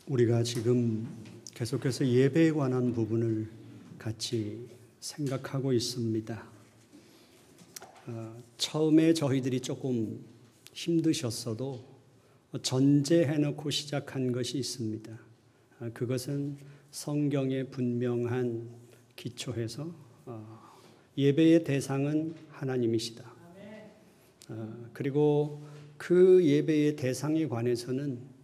우리가 지금 계속해서 예배에 관한 부분을 같이 생각하고 있습니다. 처음에 저희들이 조금 힘드셨어도 전제해놓고 시작한 것이 있습니다. 그것은 성경에 분명한 기초에서 예배의 대상은 하나님이시다. 그리고 그 예배의 대상에 관해서는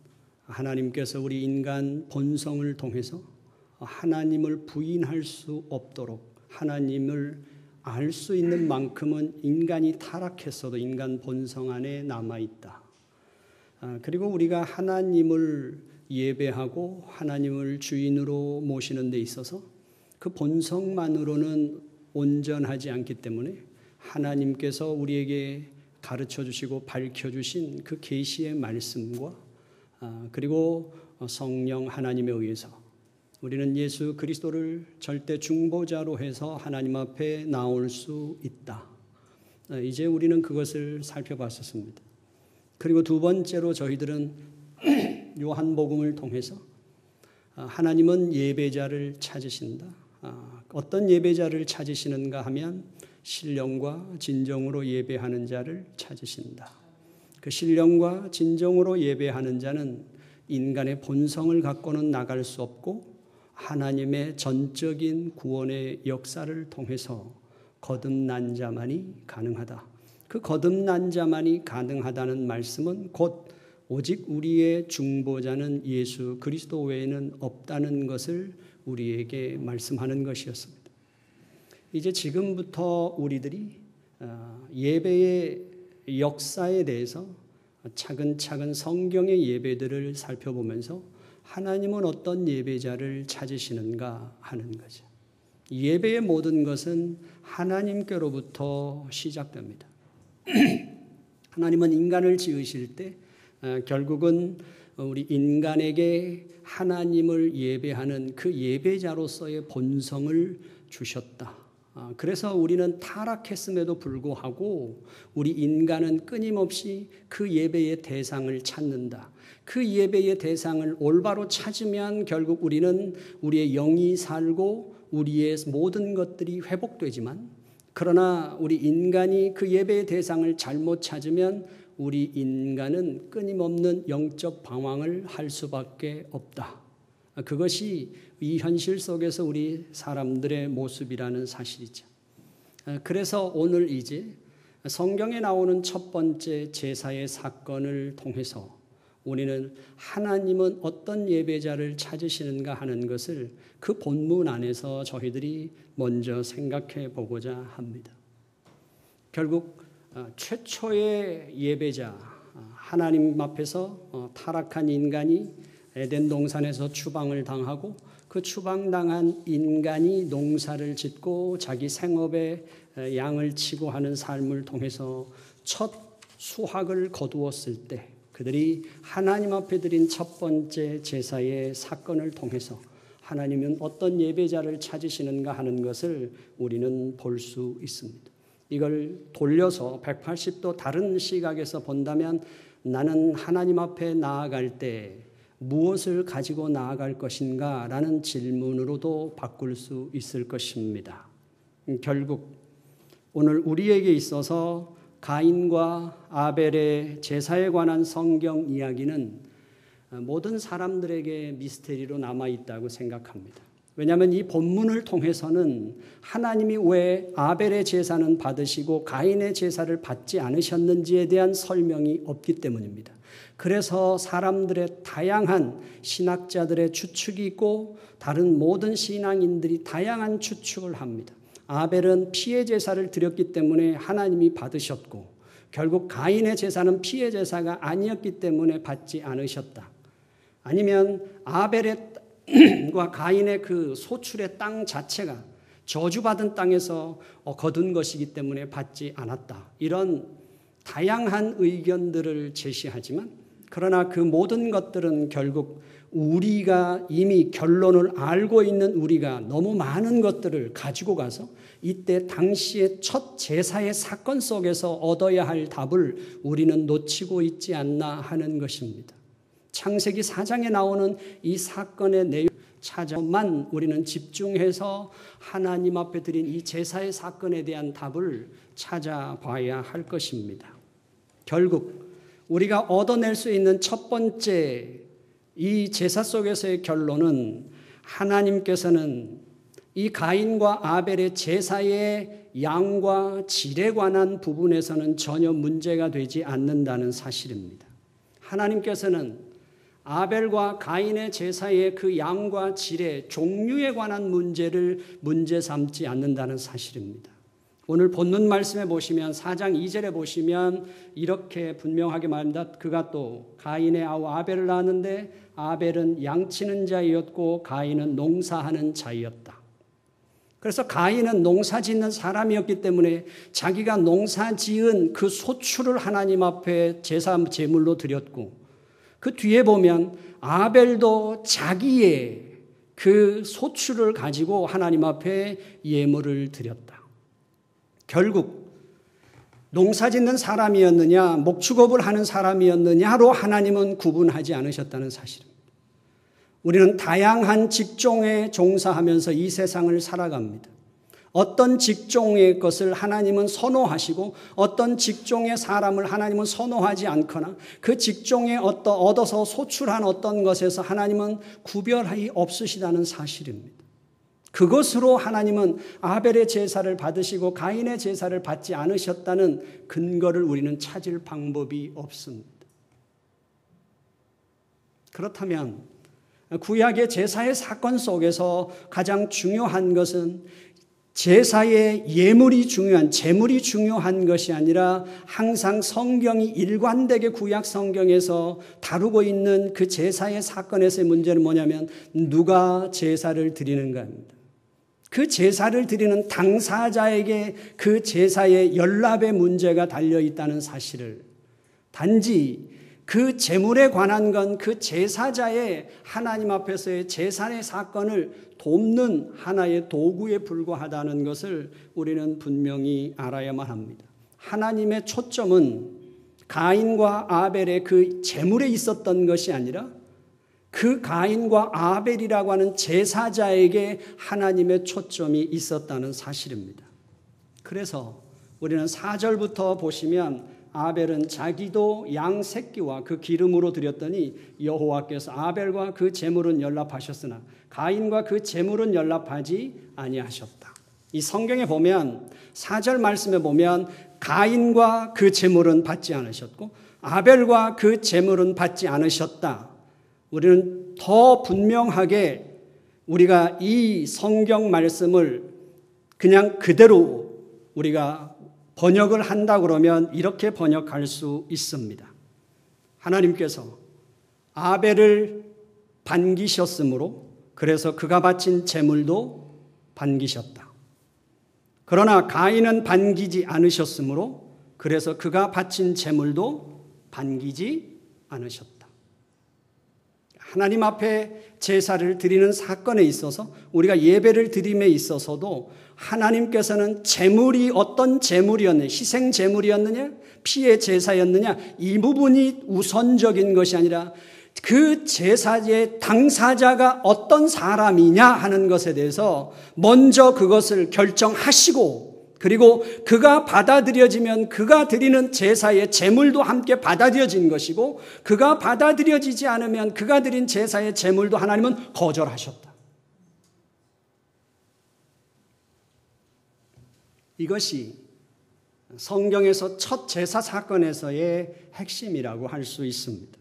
하나님께서 우리 인간 본성을 통해서 하나님을 부인할 수 없도록 하나님을 알 수 있는 만큼은 인간이 타락했어도 인간 본성 안에 남아있다. 그리고 우리가 하나님을 예배하고 하나님을 주인으로 모시는 데 있어서 그 본성만으로는 온전하지 않기 때문에 하나님께서 우리에게 가르쳐 주시고 밝혀 주신 그 계시의 말씀과 그리고 성령 하나님에 의해서 우리는 예수 그리스도를 절대 중보자로 해서 하나님 앞에 나올 수 있다. 이제 우리는 그것을 살펴봤었습니다. 그리고 두 번째로 저희들은 요한복음을 통해서 하나님은 예배자를 찾으신다. 어떤 예배자를 찾으시는가 하면 신령과 진정으로 예배하는 자를 찾으신다. 그 신령과 진정으로 예배하는 자는 인간의 본성을 갖고는 나갈 수 없고 하나님의 전적인 구원의 역사를 통해서 거듭난 자만이 가능하다. 그 거듭난 자만이 가능하다는 말씀은 곧 오직 우리의 중보자는 예수 그리스도 외에는 없다는 것을 우리에게 말씀하는 것이었습니다. 이제 지금부터 우리들이 예배의 역사에 대해서 차근차근 성경의 예배들을 살펴보면서 하나님은 어떤 예배자를 찾으시는가 하는 거죠. 예배의 모든 것은 하나님께로부터 시작됩니다. 하나님은 인간을 지으실 때 결국은 우리 인간에게 하나님을 예배하는 그 예배자로서의 본성을 주셨다. 그래서 우리는 타락했음에도 불구하고 우리 인간은 끊임없이 그 예배의 대상을 찾는다. 그 예배의 대상을 올바로 찾으면 결국 우리는 우리의 영이 살고 우리의 모든 것들이 회복되지만 그러나 우리 인간이 그 예배의 대상을 잘못 찾으면 우리 인간은 끊임없는 영적 방황을 할 수밖에 없다. 그것이 이 현실 속에서 우리 사람들의 모습이라는 사실이죠. 그래서 오늘 이제 성경에 나오는 첫 번째 제사의 사건을 통해서 우리는 하나님은 어떤 예배자를 찾으시는가 하는 것을 그 본문 안에서 저희들이 먼저 생각해 보고자 합니다. 결국 최초의 예배자, 하나님 앞에서 타락한 인간이 에덴 동산에서 추방을 당하고 그 추방당한 인간이 농사를 짓고 자기 생업에 양을 치고 하는 삶을 통해서 첫 수확을 거두었을 때 그들이 하나님 앞에 드린 첫 번째 제사의 사건을 통해서 하나님은 어떤 예배자를 찾으시는가 하는 것을 우리는 볼 수 있습니다. 이걸 돌려서 180도 다른 시각에서 본다면 나는 하나님 앞에 나아갈 때 무엇을 가지고 나아갈 것인가 라는 질문으로도 바꿀 수 있을 것입니다. 결국 오늘 우리에게 있어서 가인과 아벨의 제사에 관한 성경 이야기는 모든 사람들에게 미스테리로 남아있다고 생각합니다. 왜냐하면 이 본문을 통해서는 하나님이 왜 아벨의 제사는 받으시고 가인의 제사를 받지 않으셨는지에 대한 설명이 없기 때문입니다. 그래서 사람들의 다양한 신학자들의 추측이 있고 다른 모든 신앙인들이 다양한 추측을 합니다. 아벨은 피의 제사를 드렸기 때문에 하나님이 받으셨고 결국 가인의 제사는 피의 제사가 아니었기 때문에 받지 않으셨다. 아니면 아벨과 가인의 그 소출의 땅 자체가 저주받은 땅에서 거둔 것이기 때문에 받지 않았다. 이런 다양한 의견들을 제시하지만 그러나 그 모든 것들은 결국 우리가 이미 결론을 알고 있는 우리가 너무 많은 것들을 가지고 가서 이때 당시의 첫 제사의 사건 속에서 얻어야 할 답을 우리는 놓치고 있지 않나 하는 것입니다. 창세기 4장에 나오는 이 사건의 내용 찾아만 우리는 집중해서 하나님 앞에 드린 이 제사의 사건에 대한 답을 찾아봐야 할 것입니다. 결국 우리가 얻어낼 수 있는 첫 번째 이 제사 속에서의 결론은 하나님께서는 이 가인과 아벨의 제사의 양과 질에 관한 부분에서는 전혀 문제가 되지 않는다는 사실입니다. 하나님께서는 아벨과 가인의 제사의 그 양과 질의 종류에 관한 문제를 문제 삼지 않는다는 사실입니다. 오늘 본문 말씀에 보시면 4장 2절에 보시면 이렇게 분명하게 말합니다. 그가 또 가인의 아우 아벨을 낳았는데 아벨은 양치는 자이었고 가인은 농사하는 자이었다. 그래서 가인은 농사 짓는 사람이었기 때문에 자기가 농사 지은 그 소출을 하나님 앞에 제사 제물로 드렸고, 그 뒤에 보면 아벨도 자기의 그 소출을 가지고 하나님 앞에 예물을 드렸다. 결국 농사 짓는 사람이었느냐 목축업을 하는 사람이었느냐로 하나님은 구분하지 않으셨다는 사실입니다. 우리는 다양한 직종에 종사하면서 이 세상을 살아갑니다. 어떤 직종의 것을 하나님은 선호하시고 어떤 직종의 사람을 하나님은 선호하지 않거나 그 직종에 얻어서 소출한 어떤 것에서 하나님은 구별이 없으시다는 사실입니다. 그것으로 하나님은 아벨의 제사를 받으시고 가인의 제사를 받지 않으셨다는 근거를 우리는 찾을 방법이 없습니다. 그렇다면 구약의 제사의 사건 속에서 가장 중요한 것은 제사의 예물이 중요한, 제물이 중요한 것이 아니라 항상 성경이 일관되게 구약 성경에서 다루고 있는 그 제사의 사건에서의 문제는 뭐냐면 누가 제사를 드리는가입니다. 그 제사를 드리는 당사자에게 그 제사의 연락의 문제가 달려있다는 사실을, 단지 그 제물에 관한 건 그 제사자의 하나님 앞에서의 제사의 사건을 돕는 하나의 도구에 불과하다는 것을 우리는 분명히 알아야만 합니다. 하나님의 초점은 가인과 아벨의 그 제물에 있었던 것이 아니라 그 가인과 아벨이라고 하는 제사자에게 하나님의 초점이 있었다는 사실입니다. 그래서 우리는 4절부터 보시면 아벨은 자기도 양 새끼와 그 기름으로 드렸더니 여호와께서 아벨과 그 제물은 연락하셨으나 가인과 그 제물은 연락하지 아니하셨다. 이 성경에 보면 4절 말씀에 보면 가인과 그 제물은 받지 않으셨고 아벨과 그 제물은 받지 않으셨다. 우리는 더 분명하게 우리가 이 성경 말씀을 그냥 그대로 우리가 번역을 한다 그러면 이렇게 번역할 수 있습니다. 하나님께서 아벨을 반기셨으므로 그래서 그가 바친 제물도 반기셨다. 그러나 가인은 반기지 않으셨으므로 그래서 그가 바친 제물도 반기지 않으셨다. 하나님 앞에 제사를 드리는 사건에 있어서 우리가 예배를 드림에 있어서도 하나님께서는 제물이 어떤 제물이었느냐, 희생 제물이었느냐, 피의 제사였느냐, 이 부분이 우선적인 것이 아니라 그 제사의 당사자가 어떤 사람이냐 하는 것에 대해서 먼저 그것을 결정하시고, 그리고 그가 받아들여지면 그가 드리는 제사의 제물도 함께 받아들여진 것이고, 그가 받아들여지지 않으면 그가 드린 제사의 제물도 하나님은 거절하셨다. 이것이 성경에서 첫 제사 사건에서의 핵심이라고 할 수 있습니다.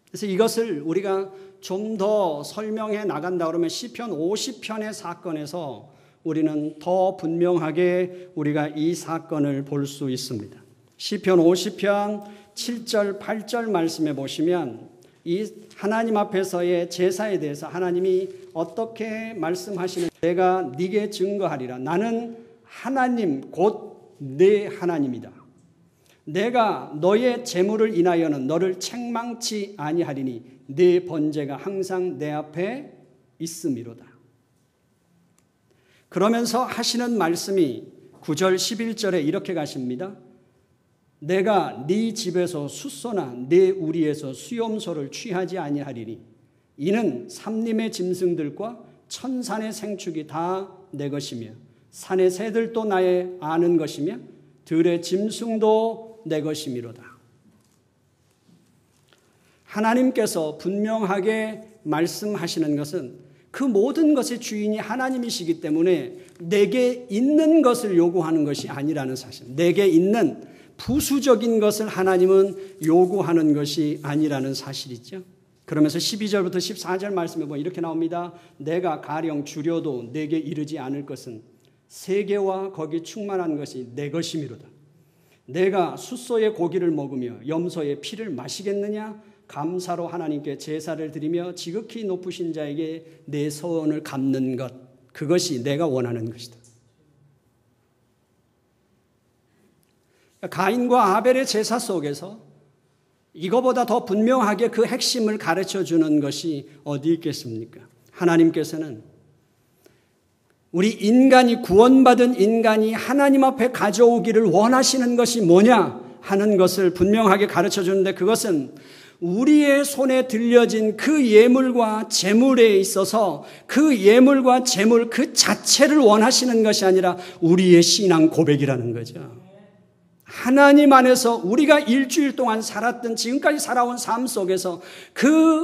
그래서 이것을 우리가 좀 더 설명해 나간다 그러면 시편 50편의 사건에서 우리는 더 분명하게 우리가 이 사건을 볼 수 있습니다. 시편 50편 7절 8절 말씀에 보시면 이 하나님 앞에서의 제사에 대해서 하나님이 어떻게 말씀하시는, 내가 네게 증거하리라. 나는 하나님 곧 내 하나님이다. 내가 너의 재물을 인하여는 너를 책망치 아니하리니 네 번제가 항상 내 앞에 있음이로다. 그러면서 하시는 말씀이 9절 11절에 이렇게 가십니다. 내가 네 집에서 숫소나 네 우리에서 수염소를 취하지 아니하리니 이는 삼림의 짐승들과 천산의 생축이 다 내 것이며 산의 새들도 나의 아는 것이며 들의 짐승도 내 것이미로다. 하나님께서 분명하게 말씀하시는 것은 그 모든 것의 주인이 하나님이시기 때문에 내게 있는 것을 요구하는 것이 아니라는 사실, 내게 있는 부수적인 것을 하나님은 요구하는 것이 아니라는 사실이죠. 그러면서 12절부터 14절 말씀에 보면 이렇게 나옵니다. 내가 가령 주려도 내게 이르지 않을 것은 세계와 거기 충만한 것이 내 것이미로다. 내가 숫소의 고기를 먹으며 염소의 피를 마시겠느냐? 감사로 하나님께 제사를 드리며 지극히 높으신 자에게 내 서원을 갚는 것, 그것이 내가 원하는 것이다. 가인과 아벨의 제사 속에서 이거보다 더 분명하게 그 핵심을 가르쳐 주는 것이 어디 있겠습니까? 하나님께서는 우리 인간이, 구원받은 인간이 하나님 앞에 가져오기를 원하시는 것이 뭐냐 하는 것을 분명하게 가르쳐 주는데, 그것은 우리의 손에 들려진 그 예물과 제물에 있어서 그 예물과 제물 그 자체를 원하시는 것이 아니라 우리의 신앙 고백이라는 거죠. 하나님 안에서 우리가 일주일 동안 살았던, 지금까지 살아온 삶 속에서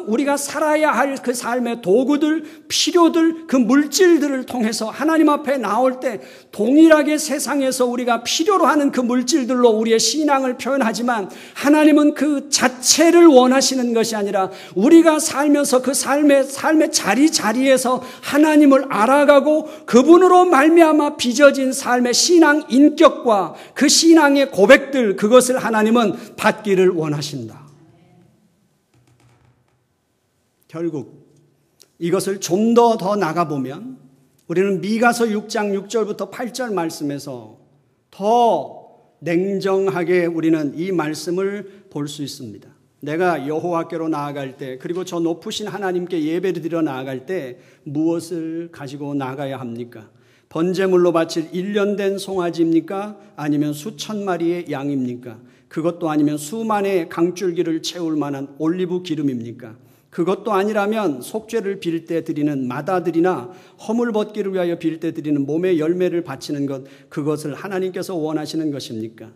우리가 살아야 할 그 삶의 도구들, 필요들, 그 물질들을 통해서 하나님 앞에 나올 때 동일하게 세상에서 우리가 필요로 하는 그 물질들로 우리의 신앙을 표현하지만, 하나님은 그 자체를 원하시는 것이 아니라 우리가 살면서 그 삶의 자리에서 하나님을 알아가고 그분으로 말미암아 빚어진 삶의 신앙 인격과 그 신앙의 고백들, 그것을 하나님은 받기를 원하신다. 결국 이것을 좀 더 나가보면 우리는 미가서 6장 6절부터 8절 말씀에서 더 냉정하게 우리는 이 말씀을 볼 수 있습니다. 내가 여호와께로 나아갈 때, 그리고 저 높으신 하나님께 예배를 드려 나아갈 때 무엇을 가지고 나가야 합니까? 번제물로 바칠 1년 된 송아지입니까? 아니면 수천 마리의 양입니까? 그것도 아니면 수만의 강줄기를 채울 만한 올리브 기름입니까? 그것도 아니라면 속죄를 빌 때 드리는 마다들이나 허물 벗기를 위하여 빌 때 드리는 몸의 열매를 바치는 것, 그것을 하나님께서 원하시는 것입니까?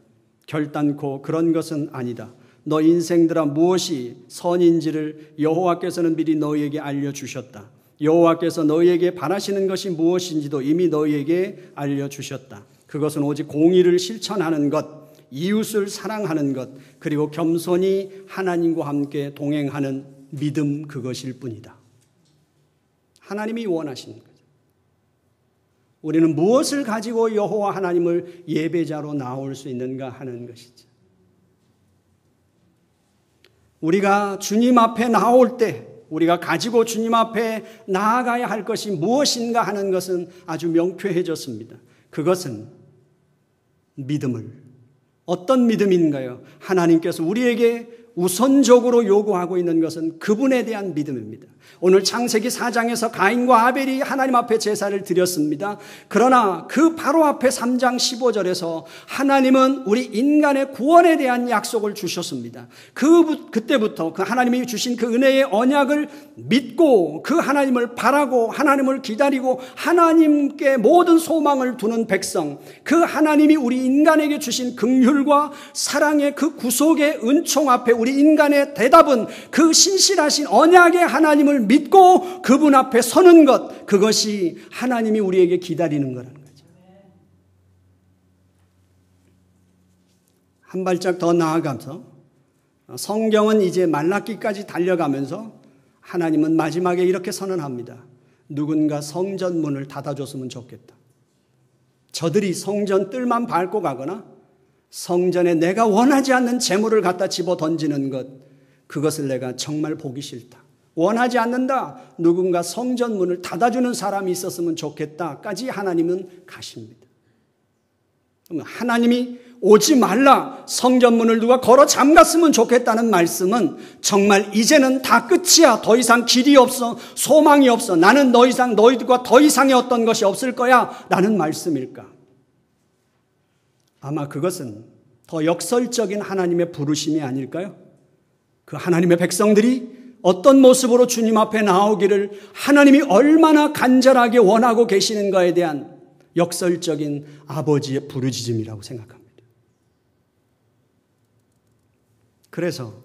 결단코 그런 것은 아니다. 너 인생들아, 무엇이 선인지를 여호와께서는 미리 너희에게 알려주셨다. 여호와께서 너희에게 바라시는 것이 무엇인지도 이미 너희에게 알려주셨다. 그것은 오직 공의를 실천하는 것, 이웃을 사랑하는 것, 그리고 겸손히 하나님과 함께 동행하는 믿음, 그것일 뿐이다. 하나님이 원하시는 거죠. 우리는 무엇을 가지고 여호와 하나님을 예배자로 나올 수 있는가 하는 것이죠. 우리가 주님 앞에 나올 때 우리가 가지고 주님 앞에 나아가야 할 것이 무엇인가 하는 것은 아주 명쾌해졌습니다. 그것은 믿음을, 어떤 믿음인가요? 하나님께서 우리에게 우선적으로 요구하고 있는 것은 그분에 대한 믿음입니다. 오늘 창세기 4장에서 가인과 아벨이 하나님 앞에 제사를 드렸습니다. 그러나 그 바로 앞에 3장 15절에서 하나님은 우리 인간의 구원에 대한 약속을 주셨습니다. 그때부터 그 하나님이 주신 그 은혜의 언약을 믿고 그 하나님을 바라고 하나님을 기다리고 하나님께 모든 소망을 두는 백성, 그 하나님이 우리 인간에게 주신 긍휼과 사랑의 그 구속의 은총 앞에 우리 인간의 대답은 그 신실하신 언약의 하나님을 믿고 그분 앞에 서는 것, 그것이 하나님이 우리에게 기다리는 거라는 거죠. 한 발짝 더 나아가면서 성경은 이제 말라기까지 달려가면서 하나님은 마지막에 이렇게 선언합니다. 누군가 성전 문을 닫아줬으면 좋겠다. 저들이 성전 뜰만 밟고 가거나 성전에 내가 원하지 않는 재물을 갖다 집어 던지는 것, 그것을 내가 정말 보기 싫다. 원하지 않는다. 누군가 성전 문을 닫아주는 사람이 있었으면 좋겠다까지 하나님은 가십니다. 하나님이 오지 말라, 성전 문을 누가 걸어 잠갔으면 좋겠다는 말씀은 정말 이제는 다 끝이야. 더 이상 길이 없어. 소망이 없어. 나는 더 이상 너희들과 더 이상의 어떤 것이 없을 거야 라는 말씀일까? 아마 그것은 더 역설적인 하나님의 부르심이 아닐까요? 그 하나님의 백성들이 어떤 모습으로 주님 앞에 나오기를 하나님이 얼마나 간절하게 원하고 계시는가에 대한 역설적인 아버지의 부르짖음이라고 생각합니다. 그래서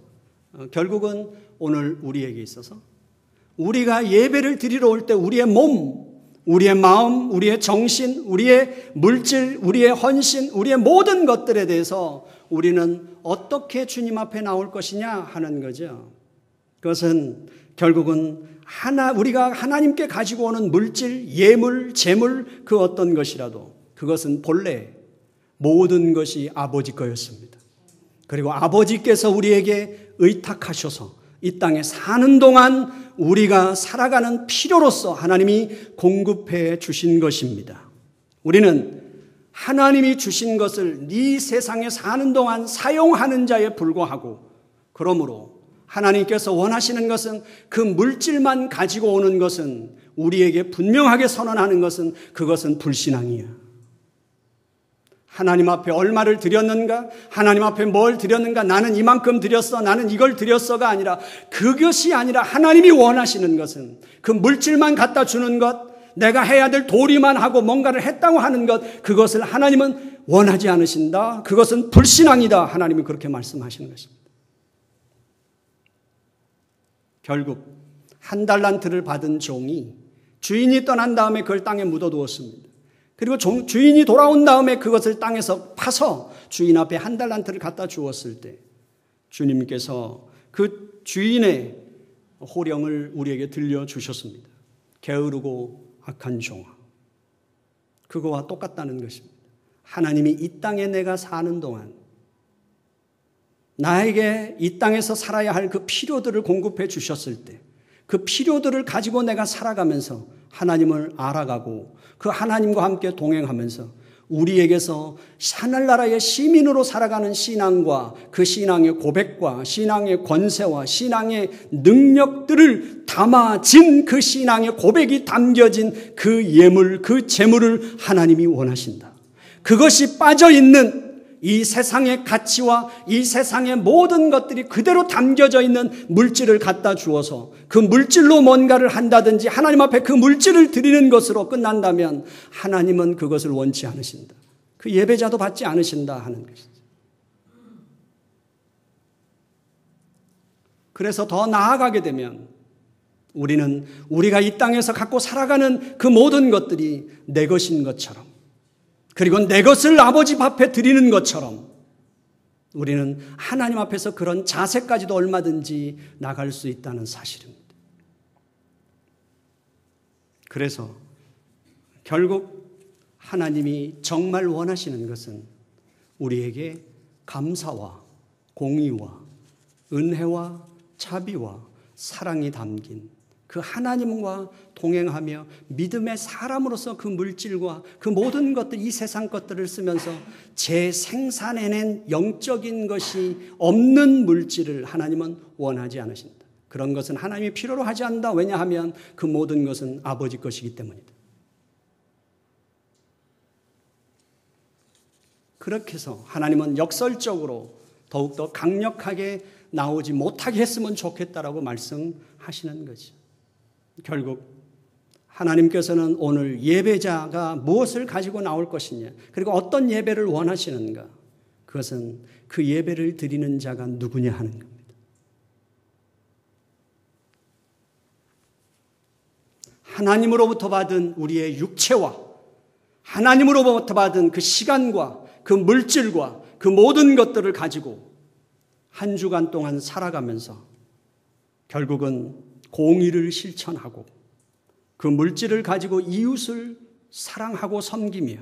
결국은 오늘 우리에게 있어서 우리가 예배를 드리러 올 때 우리의 몸, 우리의 마음, 우리의 정신, 우리의 물질, 우리의 헌신, 우리의 모든 것들에 대해서 우리는 어떻게 주님 앞에 나올 것이냐 하는 거죠. 그것은 결국은 우리가 하나님께 가지고 오는 물질, 예물, 재물 그 어떤 것이라도 그것은 본래 모든 것이 아버지 거였습니다. 그리고 아버지께서 우리에게 의탁하셔서 이 땅에 사는 동안 우리가 살아가는 필요로서 하나님이 공급해 주신 것입니다. 우리는 하나님이 주신 것을 이 세상에 사는 동안 사용하는 자에 불과하고, 그러므로 하나님께서 원하시는 것은 그 물질만 가지고 오는 것은, 우리에게 분명하게 선언하는 것은 그것은 불신앙이야. 하나님 앞에 얼마를 드렸는가? 하나님 앞에 뭘 드렸는가? 나는 이만큼 드렸어. 나는 이걸 드렸어가 아니라, 그것이 아니라 하나님이 원하시는 것은 그 물질만 갖다 주는 것, 내가 해야 될 도리만 하고 뭔가를 했다고 하는 것, 그것을 하나님은 원하지 않으신다. 그것은 불신앙이다. 하나님이 그렇게 말씀하시는 것입니다. 결국 한 달란트를 받은 종이 주인이 떠난 다음에 그걸 땅에 묻어두었습니다. 그리고 주인이 돌아온 다음에 그것을 땅에서 파서 주인 앞에 한 달란트를 갖다 주었을 때 주님께서 그 주인의 호령을 우리에게 들려주셨습니다. 게으르고 악한 종아. 그거와 똑같다는 것입니다. 하나님이 이 땅에 내가 사는 동안 나에게 이 땅에서 살아야 할 그 필요들을 공급해 주셨을 때, 그 필요들을 가지고 내가 살아가면서 하나님을 알아가고 그 하나님과 함께 동행하면서 우리에게서 하늘나라의 시민으로 살아가는 신앙과 그 신앙의 고백과 신앙의 권세와 신앙의 능력들을 담아진 그 신앙의 고백이 담겨진 그 예물, 그 재물을 하나님이 원하신다. 그것이 빠져있는 이 세상의 가치와 이 세상의 모든 것들이 그대로 담겨져 있는 물질을 갖다 주어서 그 물질로 뭔가를 한다든지 하나님 앞에 그 물질을 드리는 것으로 끝난다면 하나님은 그것을 원치 않으신다. 그 예배자도 받지 않으신다 하는 것이죠. 그래서 더 나아가게 되면 우리는 우리가 이 땅에서 갖고 살아가는 그 모든 것들이 내 것인 것처럼, 그리고 내 것을 아버지 앞에 드리는 것처럼 우리는 하나님 앞에서 그런 자세까지도 얼마든지 나갈 수 있다는 사실입니다. 그래서 결국 하나님이 정말 원하시는 것은 우리에게 감사와 공의와 은혜와 자비와 사랑이 담긴 그 하나님과 동행하며 믿음의 사람으로서 그 물질과 그 모든 것들, 이 세상 것들을 쓰면서 재생산해낸 영적인 것이 없는 물질을 하나님은 원하지 않으신다. 그런 것은 하나님이 필요로 하지 않는다. 왜냐하면 그 모든 것은 아버지 것이기 때문이다. 그렇게 해서 하나님은 역설적으로 더욱더 강력하게 나오지 못하게 했으면 좋겠다라고 말씀하시는 거죠. 결국 하나님께서는 오늘 예배자가 무엇을 가지고 나올 것이냐, 그리고 어떤 예배를 원하시는가, 그것은 그 예배를 드리는 자가 누구냐 하는 겁니다. 하나님으로부터 받은 우리의 육체와 하나님으로부터 받은 그 시간과 그 물질과 그 모든 것들을 가지고 한 주간 동안 살아가면서 결국은 공의를 실천하고 그 물질을 가지고 이웃을 사랑하고 섬기며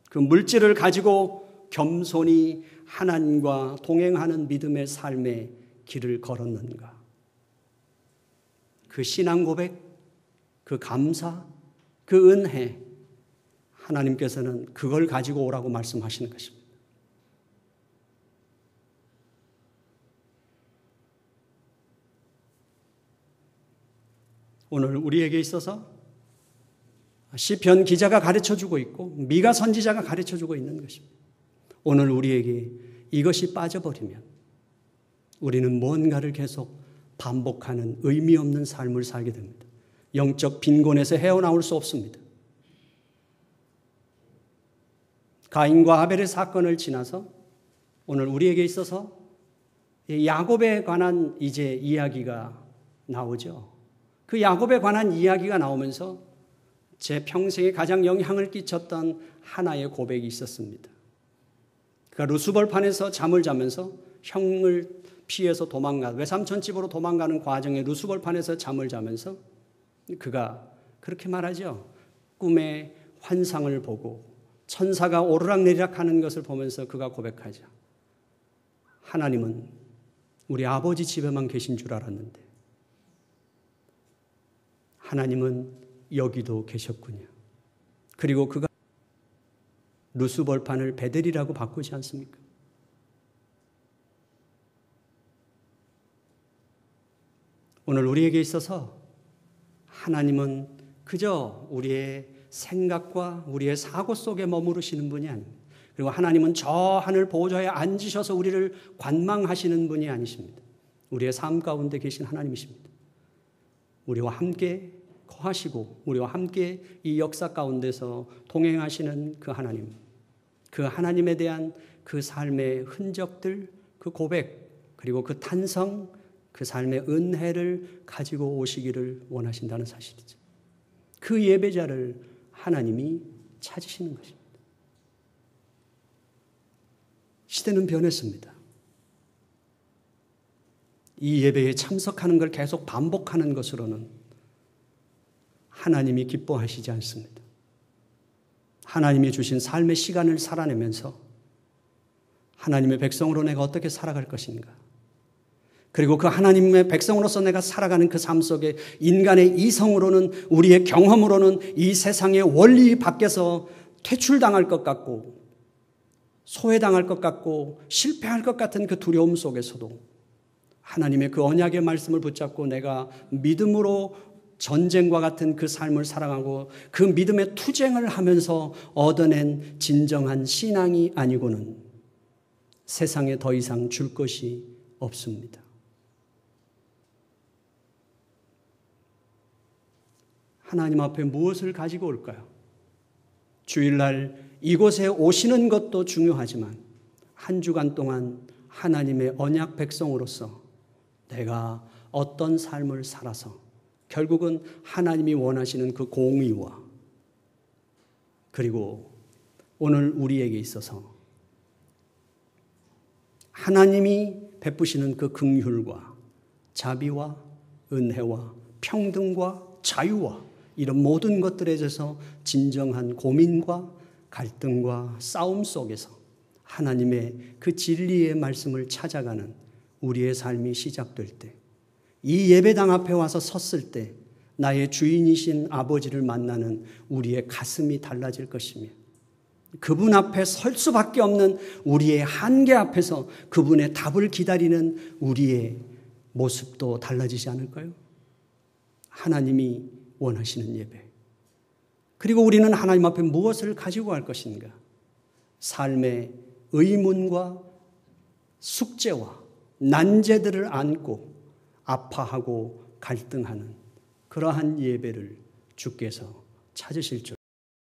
그 물질을 가지고 겸손히 하나님과 동행하는 믿음의 삶의 길을 걸었는가. 그 신앙 고백, 그 감사, 그 은혜, 하나님께서는 그걸 가지고 오라고 말씀하시는 것입니다. 오늘 우리에게 있어서 시편 기자가 가르쳐주고 있고 미가 선지자가 가르쳐주고 있는 것입니다. 오늘 우리에게 이것이 빠져버리면 우리는 뭔가를 계속 반복하는 의미 없는 삶을 살게 됩니다. 영적 빈곤에서 헤어나올 수 없습니다. 가인과 아벨의 사건을 지나서 오늘 우리에게 있어서 야곱에 관한 이제 이야기가 나오죠. 그 야곱에 관한 이야기가 나오면서 제 평생에 가장 영향을 끼쳤던 하나의 고백이 있었습니다. 그가 루스벌판에서 잠을 자면서 형을 피해서 외삼촌 집으로 도망가는 과정에 루스벌판에서 잠을 자면서 그가 그렇게 말하죠. 꿈에 환상을 보고 천사가 오르락내리락 하는 것을 보면서 그가 고백하죠. 하나님은 우리 아버지 집에만 계신 줄 알았는데 하나님은 여기도 계셨군요. 그리고 그가 루스벌판을 베델이라고 바꾸지 않습니까? 오늘 우리에게 있어서 하나님은 그저 우리의 생각과 우리의 사고 속에 머무르시는 분이 아닙니다. 그리고 하나님은 저 하늘 보좌에 앉으셔서 우리를 관망하시는 분이 아니십니다. 우리의 삶 가운데 계신 하나님이십니다. 우리와 함께 거하시고 우리와 함께 이 역사 가운데서 동행하시는 그 하나님, 그 하나님에 대한 그 삶의 흔적들, 그 고백, 그리고 그 탄성, 그 삶의 은혜를 가지고 오시기를 원하신다는 사실이죠. 그 예배자를 하나님이 찾으시는 것입니다. 시대는 변했습니다. 이 예배에 참석하는 걸 계속 반복하는 것으로는 하나님이 기뻐하시지 않습니다. 하나님이 주신 삶의 시간을 살아내면서 하나님의 백성으로 내가 어떻게 살아갈 것인가? 그리고 그 하나님의 백성으로서 내가 살아가는 그 삶 속에 인간의 이성으로는 우리의 경험으로는 이 세상의 원리 밖에서 퇴출당할 것 같고 소외당할 것 같고 실패할 것 같은 그 두려움 속에서도 하나님의 그 언약의 말씀을 붙잡고 내가 믿음으로 전쟁과 같은 그 삶을 살아가고 그 믿음의 투쟁을 하면서 얻어낸 진정한 신앙이 아니고는 세상에 더 이상 줄 것이 없습니다. 하나님 앞에 무엇을 가지고 올까요? 주일날 이곳에 오시는 것도 중요하지만 한 주간 동안 하나님의 언약 백성으로서 내가 어떤 삶을 살아서 결국은 하나님이 원하시는 그 공의와 그리고 오늘 우리에게 있어서 하나님이 베푸시는 그 긍휼과 자비와 은혜와 평등과 자유와 이런 모든 것들에 대해서 진정한 고민과 갈등과 싸움 속에서 하나님의 그 진리의 말씀을 찾아가는 우리의 삶이 시작될 때, 이 예배당 앞에 와서 섰을 때 나의 주인이신 아버지를 만나는 우리의 가슴이 달라질 것이며 그분 앞에 설 수밖에 없는 우리의 한계 앞에서 그분의 답을 기다리는 우리의 모습도 달라지지 않을까요? 하나님이 원하시는 예배. 그리고 우리는 하나님 앞에 무엇을 가지고 갈 것인가? 삶의 의문과 숙제와 난제들을 안고 아파하고 갈등하는 그러한 예배를 주께서 찾으실 줄